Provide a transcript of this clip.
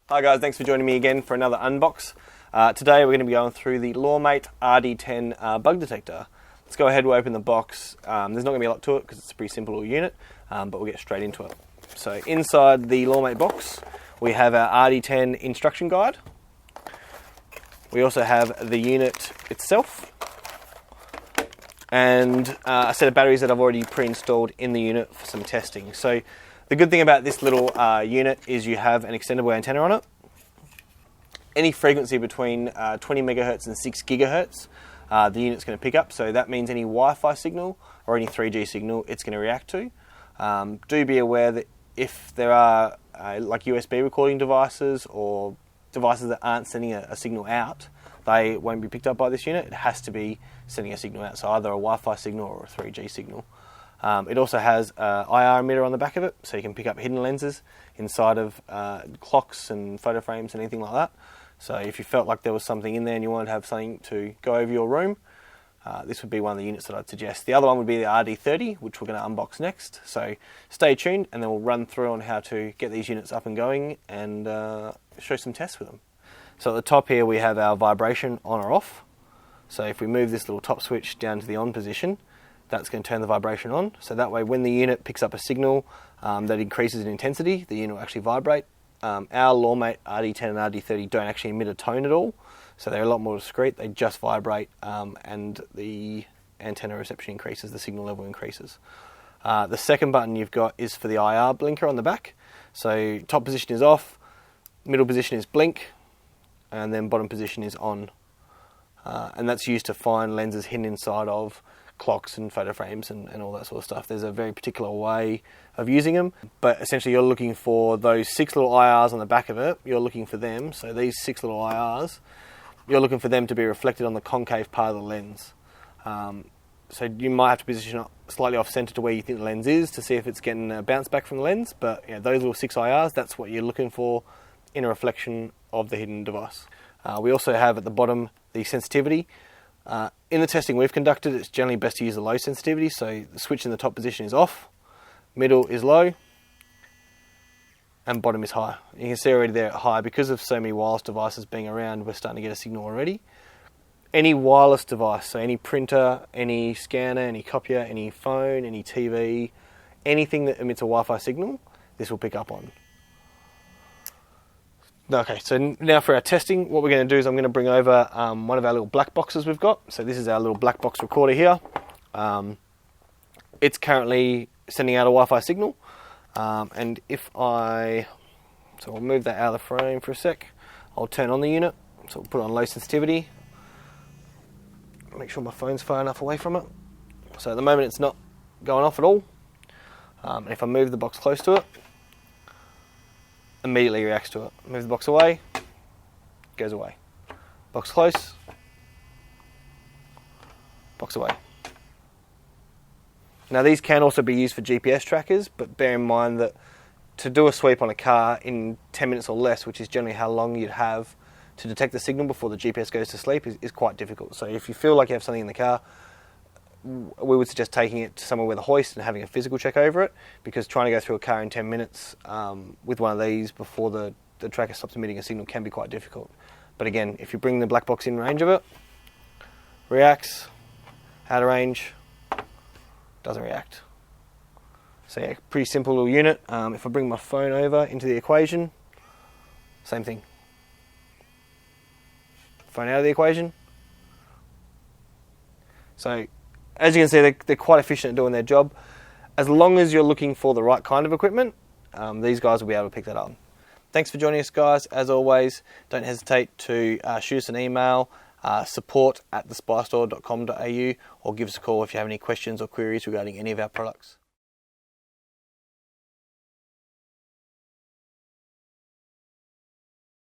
Hi guys, thanks for joining me again for another unbox. Today we're going to be going through the LawMate RD-10 bug detector. Let's go ahead and open the box. There's not going to be a lot to it because it's a pretty simple little unit, but we'll get straight into it. So inside the LawMate box we have our RD-10 instruction guide. We also have the unit itself and a set of batteries that I've already pre-installed in the unit for some testing. So the good thing about this little unit is you have an extendable antenna on it. Any frequency between 20 megahertz and 6 gigahertz, the unit's going to pick up. So that means any Wi-Fi signal or any 3G signal it's going to react to. Do be aware that if there are like USB recording devices or devices that aren't sending a signal out, they won't be picked up by this unit. It has to be sending a signal out, so either a Wi-Fi signal or a 3G signal. It also has an IR emitter on the back of it, so you can pick up hidden lenses inside of clocks and photo frames and anything like that. So if you felt like there was something in there and you wanted to have something to go over your room, this would be one of the units that I'd suggest. The other one would be the RD-30, which we're going to unbox next. So stay tuned and then we'll run through on how to get these units up and going and show some tests with them. So at the top here we have our vibration on or off. So if we move this little top switch down to the on position, that's going to turn the vibration on. So that way when the unit picks up a signal that increases in intensity, the unit will actually vibrate. Our LawMate RD-10 and RD-30 don't actually emit a tone at all, so they're a lot more discreet. They just vibrate and the antenna reception increases, the signal level increases. The second button you've got is for the IR blinker on the back. So top position is off, middle position is blink, and then bottom position is on. And that's used to find lenses hidden inside of clocks and photo frames and all that sort of stuff. There's a very particular way of using them, but essentially you're looking for those 6 little IRs on the back of it. You're looking for them, so these 6 little IRs, you're looking for them to be reflected on the concave part of the lens. So you might have to position it slightly off center to where you think the lens is to see if it's getting a bounce back from the lens, but yeah, those little 6 IRs, that's what you're looking for in a reflection of the hidden device. We also have at the bottom the sensitivity. In the testing we've conducted, it's generally best to use the low sensitivity, so the switch in the top position is off, middle is low, and bottom is high. You can see already there at high, because of so many wireless devices being around, we're starting to get a signal already. Any wireless device, so any printer, any scanner, any copier, any phone, any TV, anything that emits a Wi-Fi signal, this will pick up on. Okay, so now for our testing, what we're going to do is I'm going to bring over one of our little black boxes we've got. So this is our little black box recorder here. It's currently sending out a Wi-Fi signal. And if so we'll move that out of the frame for a sec. I'll turn on the unit. So we'll put it on low sensitivity. Make sure my phone's far enough away from it. So at the moment it's not going off at all. And if I move the box close to it, immediately reacts to it. Move the box away, goes away. Box close, box away. Now these can also be used for GPS trackers, but bear in mind that to do a sweep on a car in 10 minutes or less, which is generally how long you'd have to detect the signal before the GPS goes to sleep, is quite difficult. So if you feel like you have something in the car, we would suggest taking it to somewhere with a hoist and having a physical check over it, because trying to go through a car in 10 minutes with one of these before the tracker stops emitting a signal can be quite difficult. But again, if you bring the black box in range of it, reacts, out of range, doesn't react. So yeah, pretty simple little unit. If I bring my phone over into the equation, same thing. Phone out of the equation. So as you can see, they're quite efficient at doing their job. As long as you're looking for the right kind of equipment, these guys will be able to pick that up. Thanks for joining us, guys. As always, don't hesitate to shoot us an email, support@thespystore.com.au, or give us a call if you have any questions or queries regarding any of our products.